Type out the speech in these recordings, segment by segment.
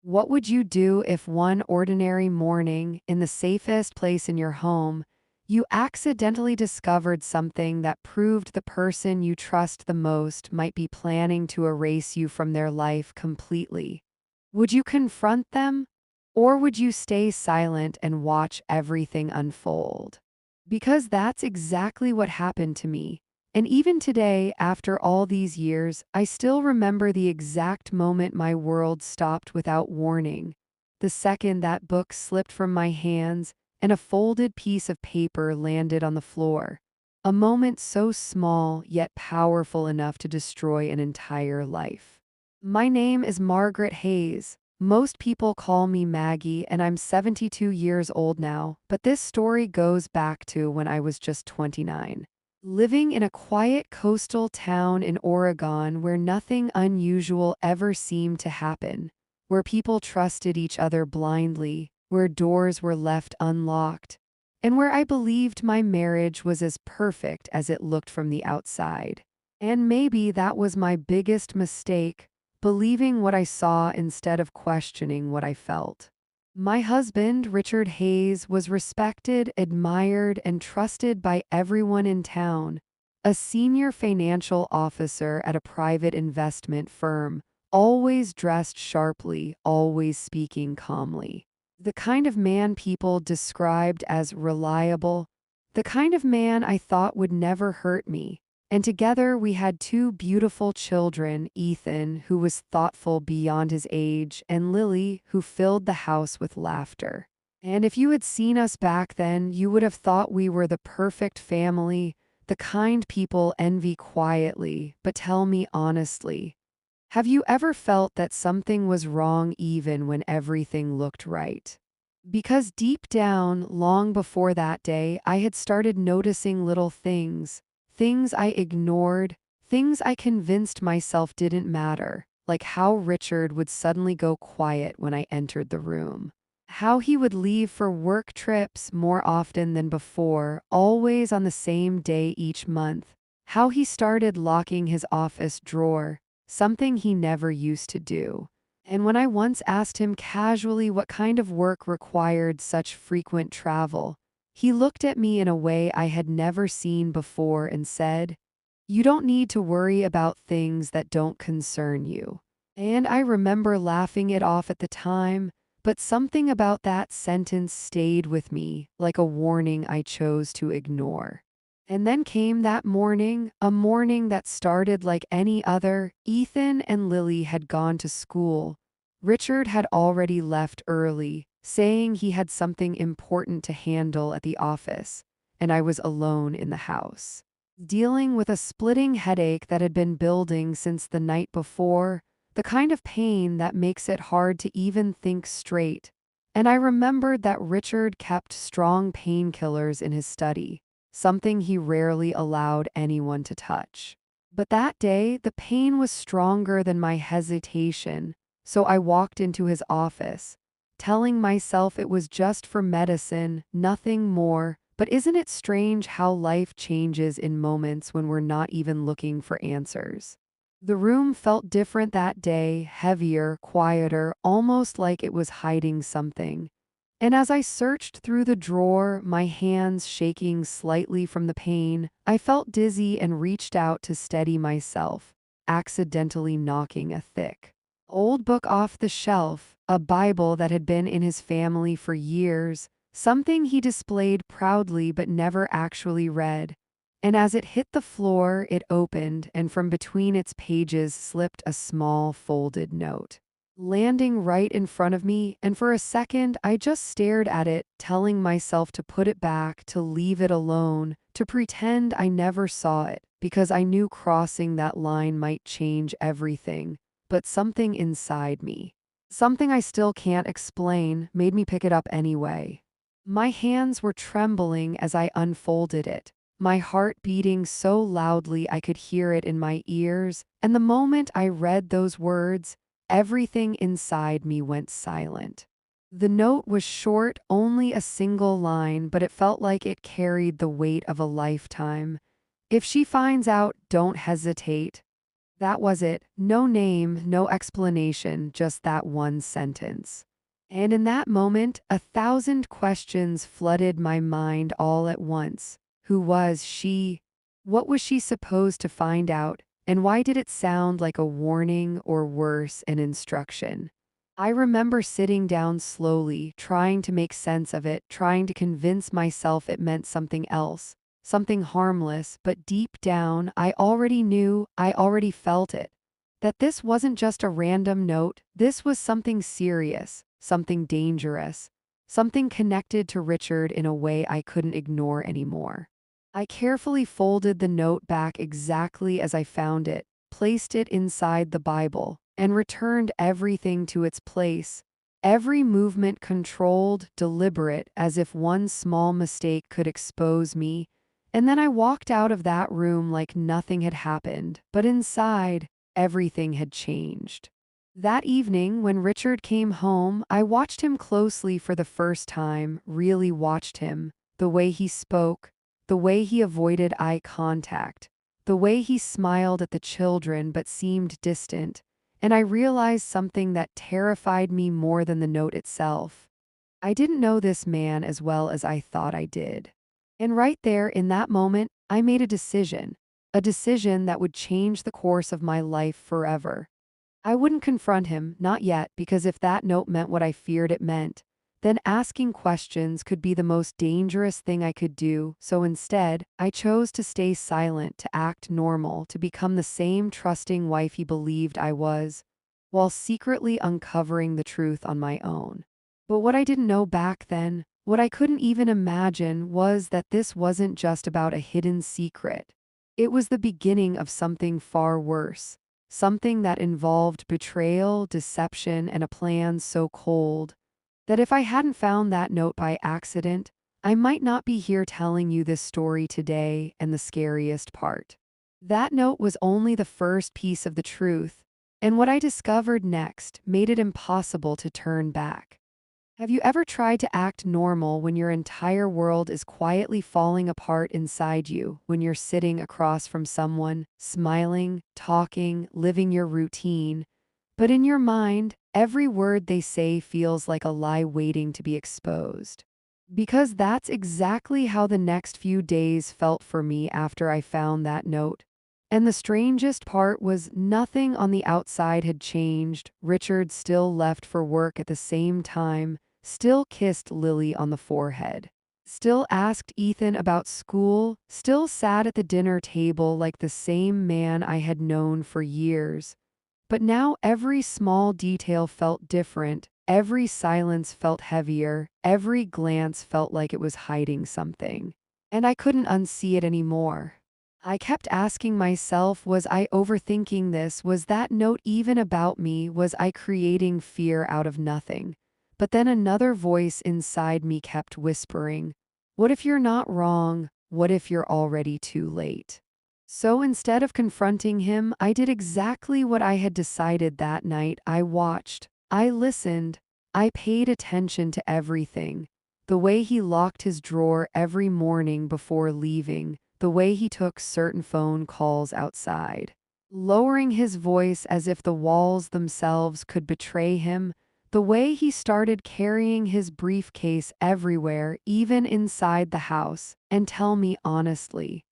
What would you do if one ordinary morning, in the safest place in your home, you accidentally discovered something that proved the person you trust the most might be planning to erase you from their life completely? Would you confront them? Or would you stay silent and watch everything unfold? Because that's exactly what happened to me. And even today, after all these years, I still remember the exact moment my world stopped without warning. The second that book slipped from my hands and a folded piece of paper landed on the floor. A moment so small yet powerful enough to destroy an entire life. My name is Margaret Hayes. Most people call me Maggie, and I'm 72 years old now, but this story goes back to when I was just 29. Living in a quiet coastal town in Oregon where nothing unusual ever seemed to happen, where people trusted each other blindly, where doors were left unlocked, and where I believed my marriage was as perfect as it looked from the outside. And maybe that was my biggest mistake, believing what I saw instead of questioning what I felt. My husband, Richard Hayes, was respected, admired, and trusted by everyone in town. A senior financial officer at a private investment firm, always dressed sharply, always speaking calmly. The kind of man people described as reliable, the kind of man I thought would never hurt me. And together we had two beautiful children, Ethan, who was thoughtful beyond his age, and Lily, who filled the house with laughter. And if you had seen us back then, you would have thought we were the perfect family, the kind people envy quietly. But tell me honestly, have you ever felt that something was wrong even when everything looked right? Because deep down, long before that day, I had started noticing little things. Things I ignored, things I convinced myself didn't matter, like how Richard would suddenly go quiet when I entered the room. How he would leave for work trips more often than before, always on the same day each month. How he started locking his office drawer, something he never used to do. And when I once asked him casually what kind of work required such frequent travel, he looked at me in a way I had never seen before and said, "You don't need to worry about things that don't concern you." And I remember laughing it off at the time, but something about that sentence stayed with me, like a warning I chose to ignore. And then came that morning, a morning that started like any other. Ethan and Lily had gone to school. Richard had already left early, saying he had something important to handle at the office, and I was alone in the house, dealing with a splitting headache that had been building since the night before, the kind of pain that makes it hard to even think straight. And I remembered that Richard kept strong painkillers in his study, something he rarely allowed anyone to touch. But that day, the pain was stronger than my hesitation, so I walked into his office, telling myself it was just for medicine, nothing more. But isn't it strange how life changes in moments when we're not even looking for answers? The room felt different that day, heavier, quieter, almost like it was hiding something. And as I searched through the drawer, my hands shaking slightly from the pain, I felt dizzy and reached out to steady myself, accidentally knocking a thick old book off the shelf, a Bible that had been in his family for years, something he displayed proudly but never actually read. And as it hit the floor, it opened, and from between its pages slipped a small folded note, landing right in front of me, and for a second I just stared at it, telling myself to put it back, to leave it alone, to pretend I never saw it, because I knew crossing that line might change everything. But something inside me, something I still can't explain, made me pick it up anyway. My hands were trembling as I unfolded it, my heart beating so loudly I could hear it in my ears, and the moment I read those words, everything inside me went silent. The note was short, only a single line, but it felt like it carried the weight of a lifetime. If she finds out, don't hesitate. That was it. No name, no explanation, just that one sentence. And in that moment, 1,000 questions flooded my mind all at once. Who was she? What was she supposed to find out? And why did it sound like a warning or worse, an instruction? I remember sitting down slowly, trying to make sense of it, trying to convince myself it meant something else, something harmless, but deep down, I already knew, I already felt it. That this wasn't just a random note, this was something serious, something dangerous, something connected to Richard in a way I couldn't ignore anymore. I carefully folded the note back exactly as I found it, placed it inside the Bible, and returned everything to its place. Every movement controlled, deliberate, as if one small mistake could expose me. And then I walked out of that room like nothing had happened, but inside, everything had changed. That evening, when Richard came home, I watched him closely for the first time, really watched him. The way he spoke, the way he avoided eye contact, the way he smiled at the children but seemed distant, and I realized something that terrified me more than the note itself. I didn't know this man as well as I thought I did. And right there, in that moment, I made a decision that would change the course of my life forever. I wouldn't confront him, not yet, because if that note meant what I feared it meant, then asking questions could be the most dangerous thing I could do, so instead, I chose to stay silent, to act normal, to become the same trusting wife he believed I was, while secretly uncovering the truth on my own. But what I didn't know back then, what I couldn't even imagine, was that this wasn't just about a hidden secret. It was the beginning of something far worse, something that involved betrayal, deception, and a plan so cold that if I hadn't found that note by accident, I might not be here telling you this story today. And the scariest part, that note was only the first piece of the truth, and what I discovered next made it impossible to turn back. Have you ever tried to act normal when your entire world is quietly falling apart inside you, when you're sitting across from someone, smiling, talking, living your routine, but in your mind, every word they say feels like a lie waiting to be exposed? Because that's exactly how the next few days felt for me after I found that note. And the strangest part was nothing on the outside had changed. Richard still left for work at the same time, still kissed Lily on the forehead, still asked Ethan about school, still sat at the dinner table like the same man I had known for years. But now every small detail felt different, every silence felt heavier, every glance felt like it was hiding something. And I couldn't unsee it anymore. I kept asking myself, was I overthinking this? Was that note even about me? Was I creating fear out of nothing? But then another voice inside me kept whispering, what if you're not wrong? What if you're already too late? So instead of confronting him, I did exactly what I had decided that night. I watched, I listened, I paid attention to everything. The way he locked his drawer every morning before leaving, the way he took certain phone calls outside, lowering his voice as if the walls themselves could betray him, the way he started carrying his briefcase everywhere, even inside the house. And tell me honestly,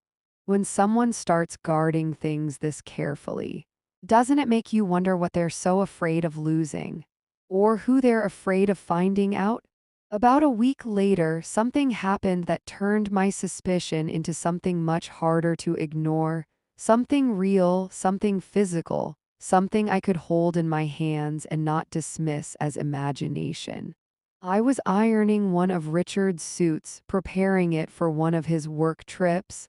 when someone starts guarding things this carefully, doesn't it make you wonder what they're so afraid of losing? Or who they're afraid of finding out? About a week later, something happened that turned my suspicion into something much harder to ignore, something real, something physical, something I could hold in my hands and not dismiss as imagination. I was ironing one of Richard's suits, preparing it for one of his work trips.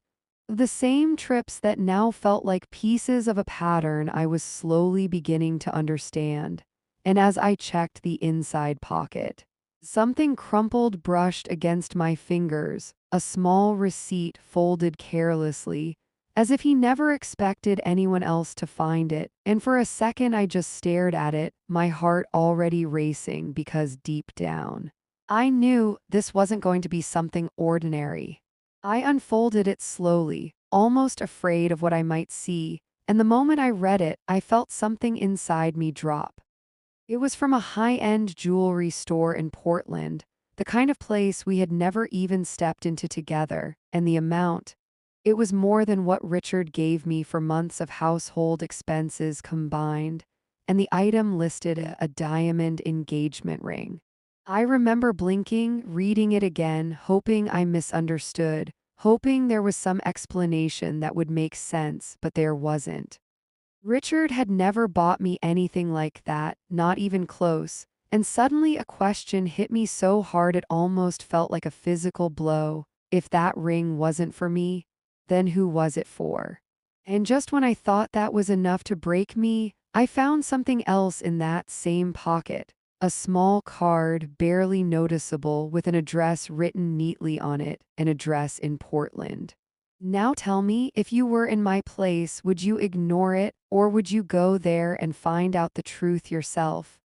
The same trips that now felt like pieces of a pattern I was slowly beginning to understand. And as I checked the inside pocket, something crumpled brushed against my fingers, a small receipt folded carelessly, as if he never expected anyone else to find it, and for a second I just stared at it, my heart already racing because deep down, I knew this wasn't going to be something ordinary. I unfolded it slowly, almost afraid of what I might see, and the moment I read it, I felt something inside me drop. It was from a high-end jewelry store in Portland, the kind of place we had never even stepped into together, and the amount. It was more than what Richard gave me for months of household expenses combined, and the item listed a diamond engagement ring. I remember blinking, reading it again, hoping I misunderstood, hoping there was some explanation that would make sense, but there wasn't. Richard had never bought me anything like that, not even close, and suddenly a question hit me so hard it almost felt like a physical blow. If that ring wasn't for me, then who was it for? And just when I thought that was enough to break me, I found something else in that same pocket. A small card, barely noticeable, with an address written neatly on it, an address in Portland. Now tell me, if you were in my place, would you ignore it, or would you go there and find out the truth yourself?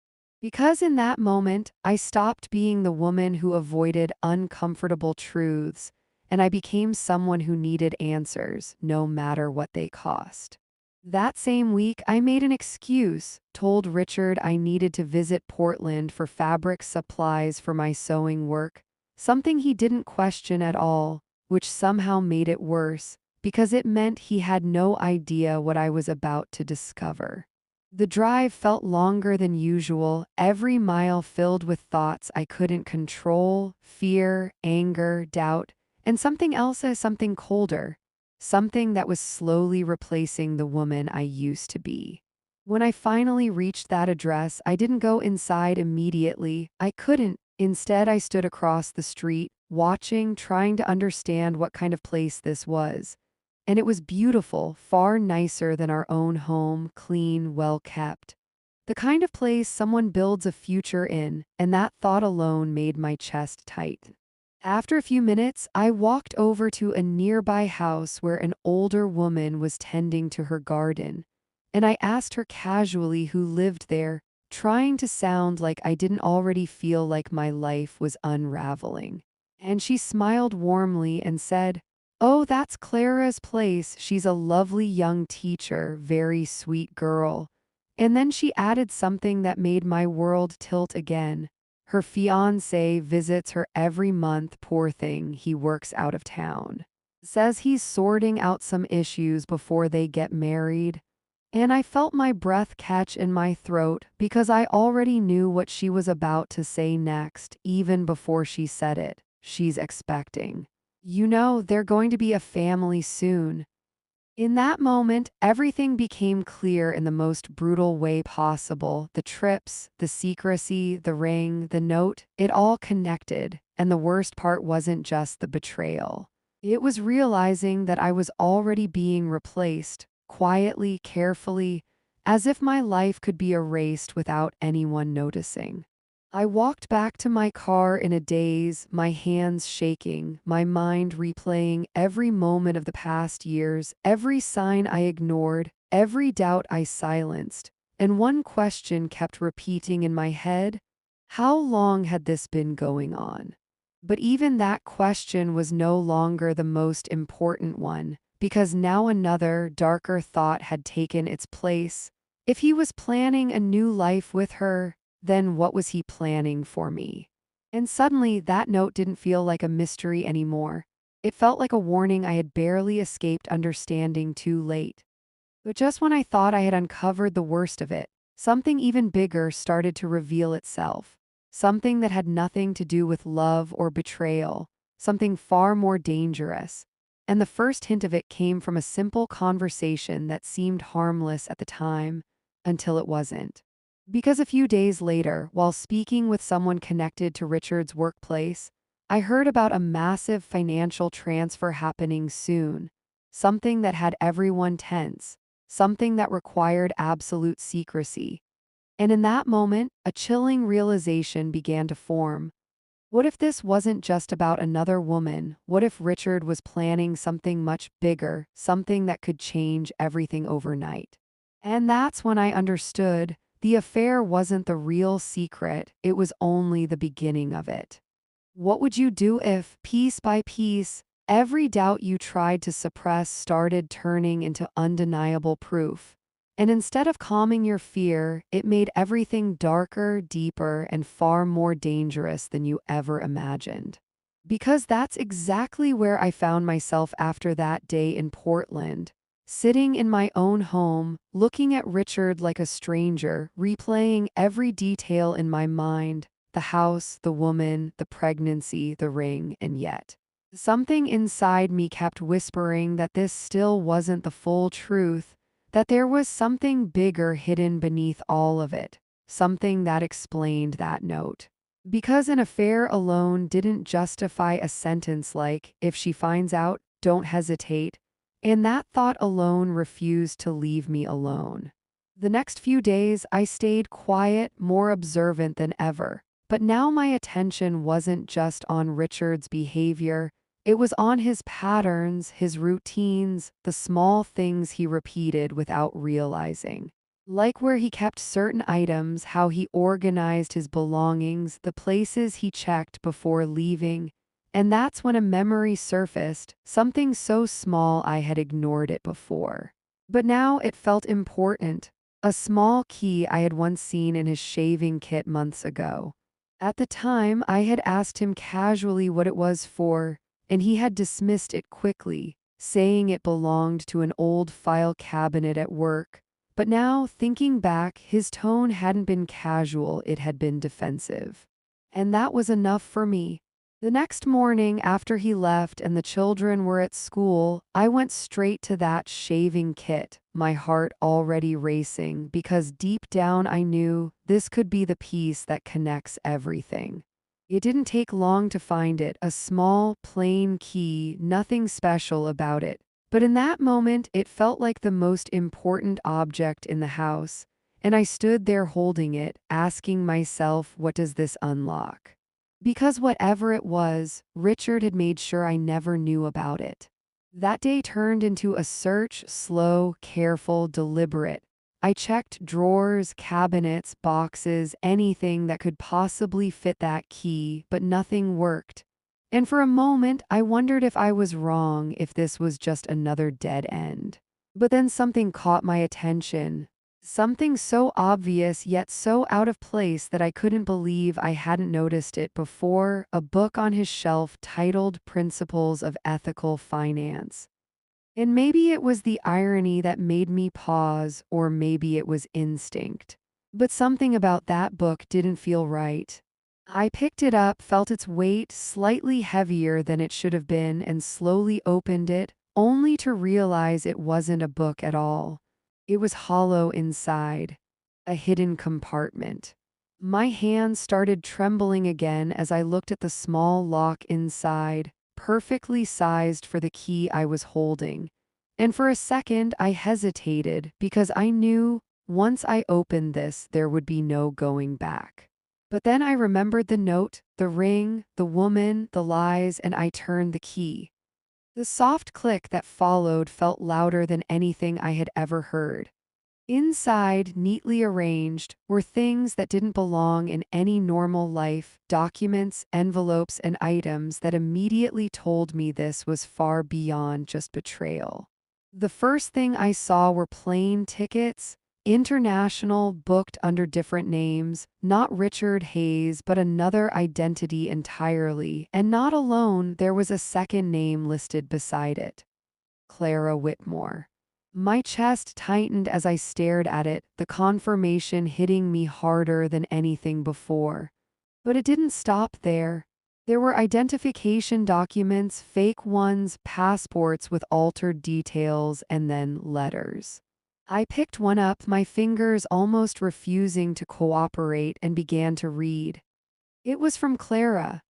Because in that moment, I stopped being the woman who avoided uncomfortable truths, and I became someone who needed answers, no matter what they cost. That same week, I made an excuse, told Richard I needed to visit Portland for fabric supplies for my sewing work, something he didn't question at all, which somehow made it worse, because it meant he had no idea what I was about to discover. The drive felt longer than usual, every mile filled with thoughts I couldn't control, fear, anger, doubt, and something else as something colder, something that was slowly replacing the woman I used to be. When I finally reached that address, I didn't go inside immediately. I couldn't. Instead, I stood across the street, watching, trying to understand what kind of place this was. And it was beautiful, far nicer than our own home, clean, well kept. The kind of place someone builds a future in, and that thought alone made my chest tight. After a few minutes, I walked over to a nearby house where an older woman was tending to her garden, and I asked her casually who lived there, trying to sound like I didn't already feel like my life was unraveling. And she smiled warmly and said, "Oh, that's Clara's place. She's a lovely young teacher, very sweet girl." And then she added something that made my world tilt again. Her fiancé visits her every month, poor thing, he works out of town. Says he's sorting out some issues before they get married. And I felt my breath catch in my throat because I already knew what she was about to say next, even before she said it. She's expecting. You know, they're going to be a family soon. In that moment, everything became clear in the most brutal way possible. The trips, the secrecy, the ring, the note, it all connected. And the worst part wasn't just the betrayal. It was realizing that I was already being replaced, quietly, carefully, as if my life could be erased without anyone noticing. I walked back to my car in a daze, my hands shaking, my mind replaying every moment of the past years, every sign I ignored, every doubt I silenced, and one question kept repeating in my head: how long had this been going on? But even that question was no longer the most important one, because now another, darker thought had taken its place. If he was planning a new life with her, then what was he planning for me? And suddenly, that note didn't feel like a mystery anymore. It felt like a warning I had barely escaped understanding too late. But just when I thought I had uncovered the worst of it, something even bigger started to reveal itself. Something that had nothing to do with love or betrayal, something far more dangerous. And the first hint of it came from a simple conversation that seemed harmless at the time, until it wasn't. Because a few days later, while speaking with someone connected to Richard's workplace, I heard about a massive financial transfer happening soon, something that had everyone tense, something that required absolute secrecy. And in that moment, a chilling realization began to form. What if this wasn't just about another woman? What if Richard was planning something much bigger, something that could change everything overnight? And that's when I understood the affair wasn't the real secret, it was only the beginning of it. What would you do if, piece by piece, Every doubt you tried to suppress started turning into undeniable proof. And instead of calming your fear, it made everything darker, deeper, and far more dangerous than you ever imagined. Because that's exactly where I found myself after that day in Portland, sitting in my own home, looking at Richard like a stranger, replaying every detail in my mind: the house, the woman, the pregnancy, the ring, and yet something inside me kept whispering that this still wasn't the full truth, that there was something bigger hidden beneath all of it, something that explained that note. Because an affair alone didn't justify a sentence like, "If she finds out, don't hesitate," and that thought alone refused to leave me alone. The next few days, I stayed quiet, more observant than ever. But now my attention wasn't just on Richard's behavior, it was on his patterns, his routines, the small things he repeated without realizing. Like where he kept certain items, how he organized his belongings, the places he checked before leaving. And that's when a memory surfaced, something so small I had ignored it before. But now it felt important. A small key I had once seen in his shaving kit months ago. At the time, I had asked him casually what it was for, and he had dismissed it quickly, saying it belonged to an old file cabinet at work. But now, thinking back, his tone hadn't been casual, it had been defensive. And that was enough for me. The next morning, after he left and the children were at school, I went straight to that shaving kit, my heart already racing, because deep down I knew this could be the piece that connects everything. It didn't take long to find it, a small, plain key, nothing special about it. But in that moment, it felt like the most important object in the house, and I stood there holding it, asking myself, what does this unlock? Because whatever it was, Richard had made sure I never knew about it. That day turned into a search, slow, careful, deliberate. I checked drawers, cabinets, boxes, anything that could possibly fit that key, but nothing worked. And for a moment, I wondered if I was wrong, if this was just another dead end. But then something caught my attention. Something so obvious yet so out of place that I couldn't believe I hadn't noticed it before, a book on his shelf titled Principles of Ethical Finance. And maybe it was the irony that made me pause, or maybe it was instinct. But something about that book didn't feel right. I picked it up, felt its weight slightly heavier than it should have been, and slowly opened it, only to realize it wasn't a book at all. It was hollow inside, a hidden compartment. My hands started trembling again as I looked at the small lock inside, perfectly sized for the key I was holding. And for a second, I hesitated because I knew once I opened this, there would be no going back. But then I remembered the note, the ring, the woman, the lies, and I turned the key. The soft click that followed felt louder than anything I had ever heard. Inside, neatly arranged, were things that didn't belong in any normal life, documents, envelopes, and items that immediately told me this was far beyond just betrayal. The first thing I saw were plane tickets, international, booked under different names, not Richard Hayes but another identity entirely, and not alone, there was a second name listed beside it. Clara Whitmore. My chest tightened as I stared at it, the confirmation hitting me harder than anything before. But it didn't stop there. There were identification documents, fake ones, passports with altered details, and then letters. I picked one up, my fingers almost refusing to cooperate, and began to read. It was from Clara.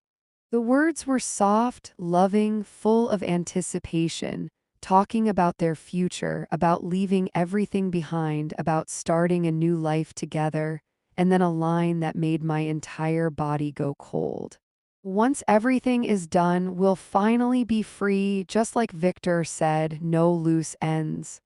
The words were soft, loving, full of anticipation, talking about their future, about leaving everything behind, about starting a new life together, and then a line that made my entire body go cold. Once everything is done, we'll finally be free, just like Victor said, no loose ends.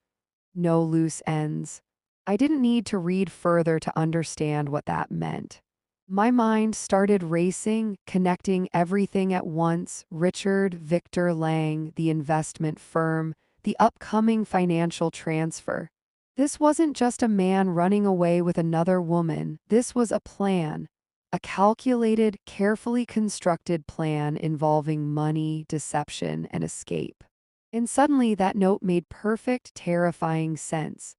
No loose ends. I didn't need to read further to understand what that meant. My mind started racing, connecting everything at once: Richard Victor Lang, the investment firm, the upcoming financial transfer. This wasn't just a man running away with another woman, this was a plan. A calculated, carefully constructed plan involving money, deception, and escape. And suddenly that note made perfect, terrifying sense.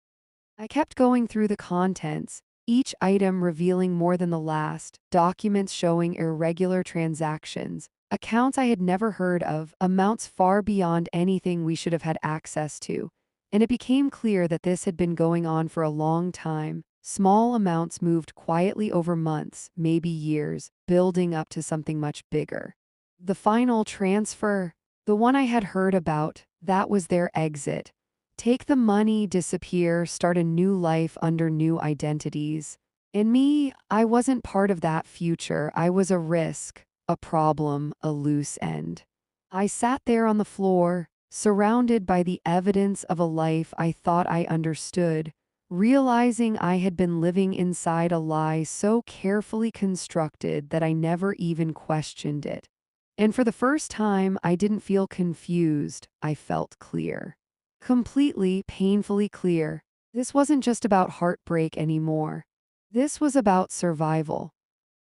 I kept going through the contents, each item revealing more than the last: documents showing irregular transactions, accounts I had never heard of, amounts far beyond anything we should have had access to. And it became clear that this had been going on for a long time. Small amounts moved quietly over months, maybe years, building up to something much bigger. The final transfer, the one I had heard about, that was their exit. Take the money, disappear, start a new life under new identities. In me, I wasn't part of that future. I was a risk, a problem, a loose end. I sat there on the floor, surrounded by the evidence of a life I thought I understood, realizing I had been living inside a lie so carefully constructed that I never even questioned it. And for the first time, I didn't feel confused, I felt clear. Completely, painfully clear. This wasn't just about heartbreak anymore. This was about survival.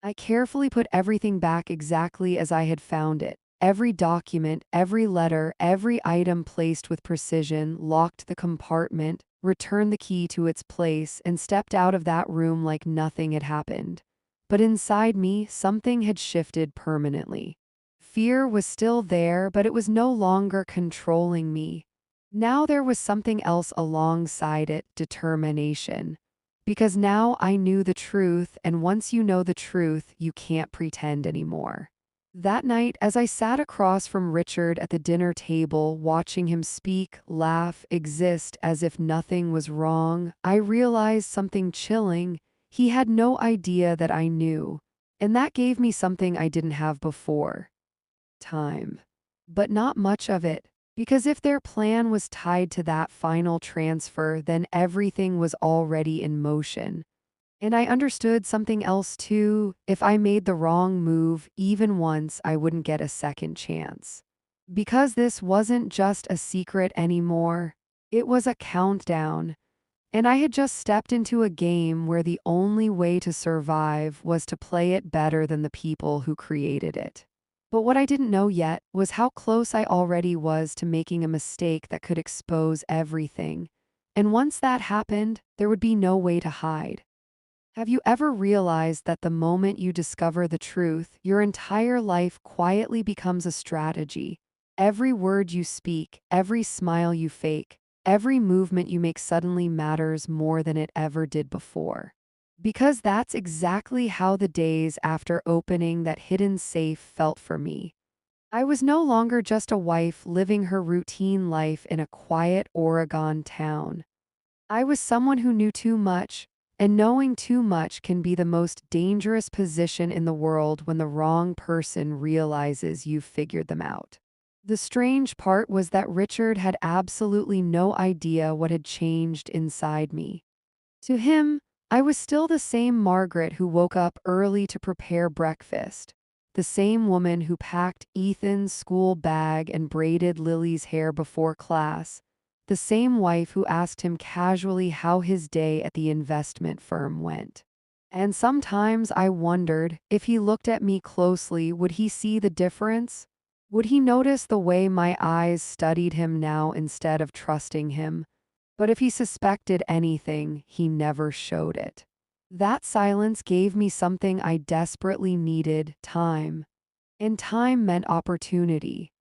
I carefully put everything back exactly as I had found it. Every document, every letter, every item placed with precision, locked the compartment, returned the key to its place, and stepped out of that room like nothing had happened. But inside me, something had shifted permanently. Fear was still there, but it was no longer controlling me. Now there was something else alongside it: determination. Because now I knew the truth, and once you know the truth, you can't pretend anymore. That night, as I sat across from Richard at the dinner table, watching him speak, laugh, exist as if nothing was wrong, I realized something chilling. He had no idea that I knew. And that gave me something I didn't have before: time. But not much of it. Because if their plan was tied to that final transfer, then everything was already in motion. And I understood something else too: if I made the wrong move, even once, I wouldn't get a second chance. Because this wasn't just a secret anymore, it was a countdown. And I had just stepped into a game where the only way to survive was to play it better than the people who created it. But what I didn't know yet was how close I already was to making a mistake that could expose everything. And once that happened, there would be no way to hide. Have you ever realized that the moment you discover the truth, your entire life quietly becomes a strategy? Every word you speak, every smile you fake, every movement you make suddenly matters more than it ever did before. Because that's exactly how the days after opening that hidden safe felt for me. I was no longer just a wife living her routine life in a quiet Oregon town. I was someone who knew too much, and knowing too much can be the most dangerous position in the world when the wrong person realizes you've figured them out. The strange part was that Richard had absolutely no idea what had changed inside me. To him, I was still the same Margaret who woke up early to prepare breakfast, the same woman who packed Ethan's school bag and braided Lily's hair before class, the same wife who asked him casually how his day at the investment firm went. And sometimes I wondered, if he looked at me closely, would he see the difference? Would he notice the way my eyes studied him now instead of trusting him? But if he suspected anything, he never showed it. That silence gave me something I desperately needed: time. And time meant opportunity.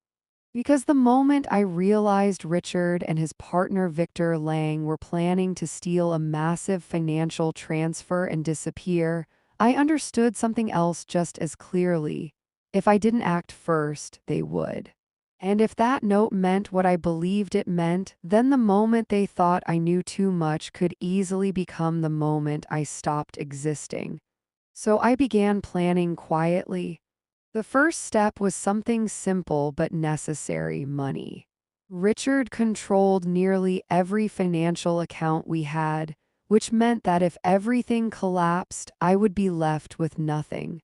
Because the moment I realized Richard and his partner Victor Lang were planning to steal a massive financial transfer and disappear, I understood something else just as clearly. If I didn't act first, they would. And if that note meant what I believed it meant, then the moment they thought I knew too much could easily become the moment I stopped existing. So I began planning quietly. The first step was something simple but necessary: money. Richard controlled nearly every financial account we had, which meant that if everything collapsed, I would be left with nothing.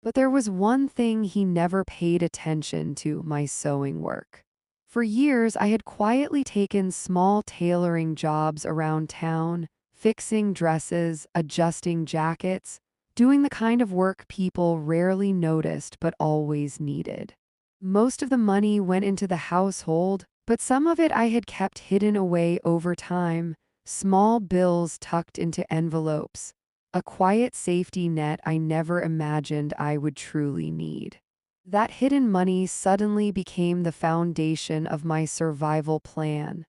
But there was one thing he never paid attention to: my sewing work. For years, I had quietly taken small tailoring jobs around town, fixing dresses, adjusting jackets, doing the kind of work people rarely noticed but always needed. Most of the money went into the household, but some of it I had kept hidden away over time, small bills tucked into envelopes, a quiet safety net I never imagined I would truly need. That hidden money suddenly became the foundation of my survival plan.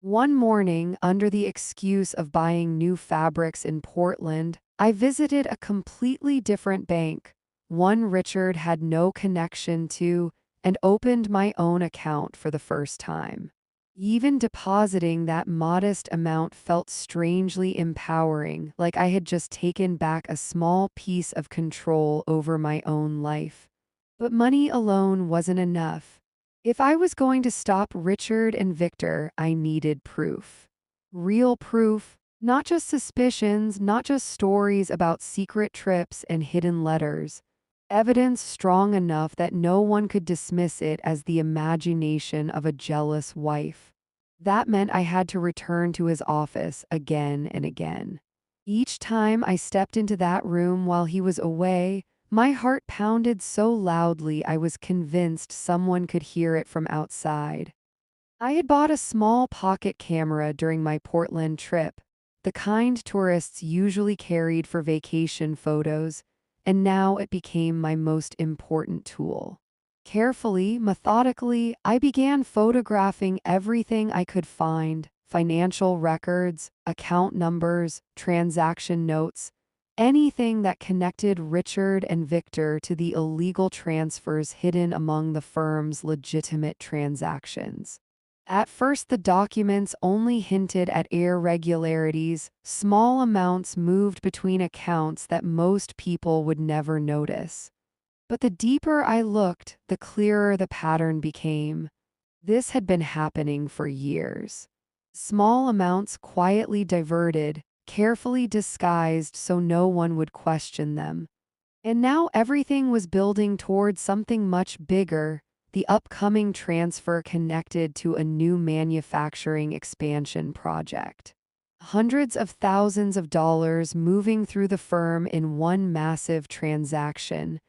One morning, under the excuse of buying new fabrics in Portland, I visited a completely different bank, one Richard had no connection to, and opened my own account for the first time. Even depositing that modest amount felt strangely empowering, like I had just taken back a small piece of control over my own life. But money alone wasn't enough. If I was going to stop Richard and Victor, I needed proof. Real proof, not just suspicions, not just stories about secret trips and hidden letters. Evidence strong enough that no one could dismiss it as the imagination of a jealous wife. That meant I had to return to his office again and again. Each time I stepped into that room while he was away, my heart pounded so loudly I was convinced someone could hear it from outside. I had bought a small pocket camera during my Portland trip, the kind tourists usually carried for vacation photos, and now it became my most important tool. Carefully, methodically, I began photographing everything I could find: financial records, account numbers, transaction notes, anything that connected Richard and Victor to the illegal transfers hidden among the firm's legitimate transactions. At first, the documents only hinted at irregularities, small amounts moved between accounts that most people would never notice. But the deeper I looked, the clearer the pattern became. This had been happening for years. Small amounts quietly diverted, carefully disguised so no one would question them. And now everything was building toward something much bigger: the upcoming transfer connected to a new manufacturing expansion project. Hundreds of thousands of dollars moving through the firm in one massive transaction.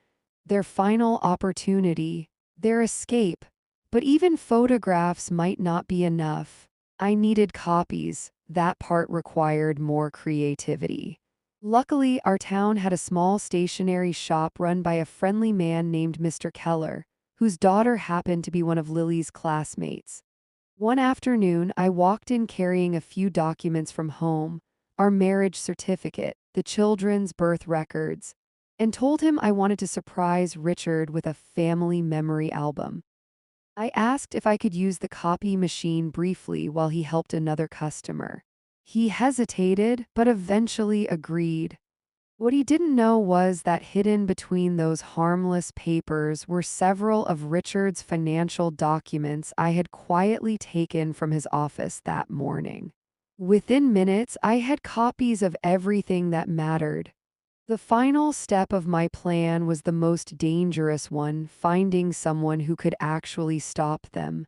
Their final opportunity, their escape. But even photographs might not be enough. I needed copies. That part required more creativity. Luckily, our town had a small stationery shop run by a friendly man named Mr. Keller, whose daughter happened to be one of Lily's classmates. One afternoon, I walked in carrying a few documents from home: our marriage certificate, the children's birth records, and told him I wanted to surprise Richard with a family memory album. I asked if I could use the copy machine briefly while he helped another customer. He hesitated, but eventually agreed. What he didn't know was that hidden between those harmless papers were several of Richard's financial documents I had quietly taken from his office that morning. Within minutes, I had copies of everything that mattered. The final step of my plan was the most dangerous one: finding someone who could actually stop them.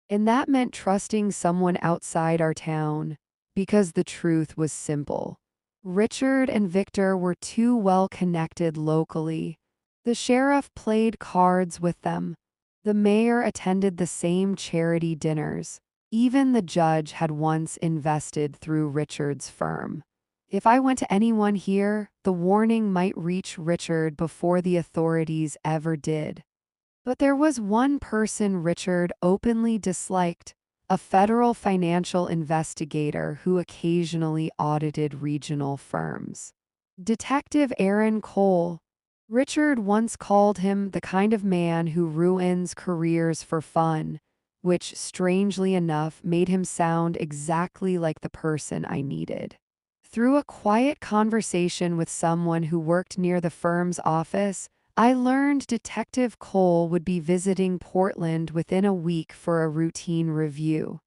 And that meant trusting someone outside our town, because the truth was simple: Richard and Victor were too well connected locally. The sheriff played cards with them. The mayor attended the same charity dinners. Even the judge had once invested through Richard's firm. If I went to anyone here, the warning might reach Richard before the authorities ever did. But there was one person Richard openly disliked: a federal financial investigator who occasionally audited regional firms. Detective Aaron Cole. Richard once called him the kind of man who ruins careers for fun, which, strangely enough, made him sound exactly like the person I needed. Through a quiet conversation with someone who worked near the firm's office, I learned Detective Cole would be visiting Portland within a week for a routine review.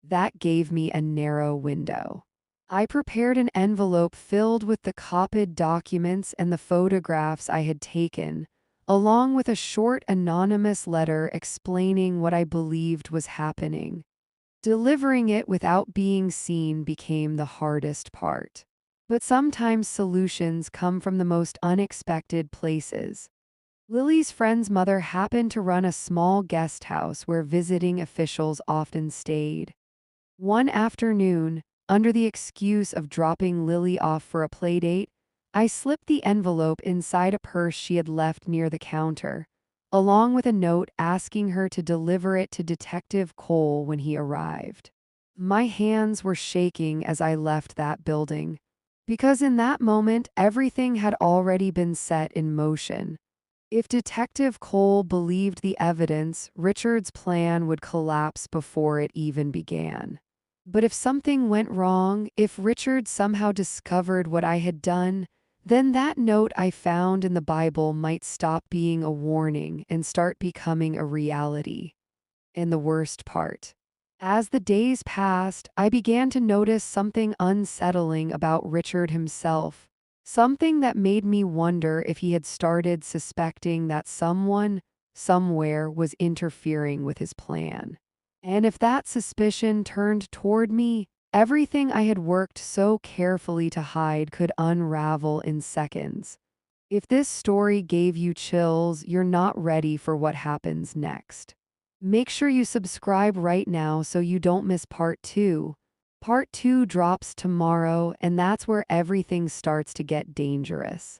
That gave me a narrow window. I prepared an envelope filled with the copied documents and the photographs I had taken, along with a short anonymous letter explaining what I believed was happening. Delivering it without being seen became the hardest part. But sometimes solutions come from the most unexpected places. Lily's friend's mother happened to run a small guest house where visiting officials often stayed. One afternoon, under the excuse of dropping Lily off for a playdate, I slipped the envelope inside a purse she had left near the counter, along with a note asking her to deliver it to Detective Cole when he arrived. My hands were shaking as I left that building, because in that moment everything had already been set in motion. If Detective Cole believed the evidence, Richard's plan would collapse before it even began. But if something went wrong, if Richard somehow discovered what I had done, then that note I found in the Bible might stop being a warning and start becoming a reality. And the worst part. As the days passed, I began to notice something unsettling about Richard himself. Something that made me wonder if he had started suspecting that someone, somewhere, was interfering with his plan. And if that suspicion turned toward me, everything I had worked so carefully to hide could unravel in seconds. If this story gave you chills, you're not ready for what happens next. Make sure you subscribe right now so you don't miss part 2. Part 2 drops tomorrow, and that's where everything starts to get dangerous.